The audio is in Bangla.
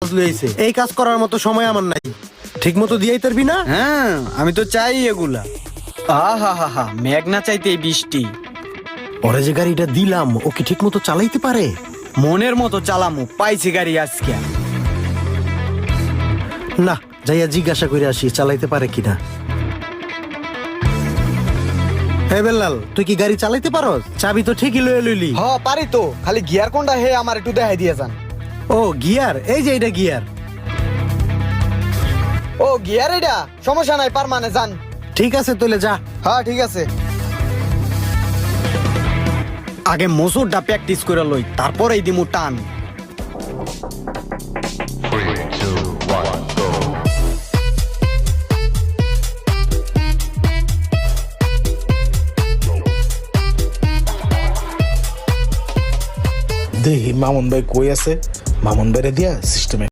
বদলে হয়েছে, এই কাজ করার মতো সময় আমার নাই। ঠিক মতো দিয়েই পারবি না? হ্যাঁ, আমি তো চাই এগুলা। আহা হা হা, মেঘ না চাইতে এই বৃষ্টি। ওরে যে গাড়িটা দিলাম, ও কি ঠিক মতো চালাইতে পারে? মনের মতো চালামু, পাইছি গাড়ি আজকে। না, যাইয়া জিজ্ঞাসা করে আসি চালাইতে পারে কিনা। হে বেল্লাল, তুই কি গাড়ি চালাইতে পারস? চাবি তো ঠিকই লয়ে লইলি। হ পারি তো, খালি গিয়ার কোনটা হে আমার একটু দেখাই দিয়ে যান। ও গিয়ার, এই যে এটা গিয়ার। ও গিয়ার, এটা সমস্যা নাই, পার মানে যান। ঠিক আছে, তাহলে যা। হ্যাঁ ঠিক আছে। আগে মসুরটা প্র্যাকটিস করে লই, তারপরেই দিমু টান। 3, 2, 1, go. দেখি মামুন ভাই কই আছে, মামুন ভাইরে দিয়া সিস্টেমে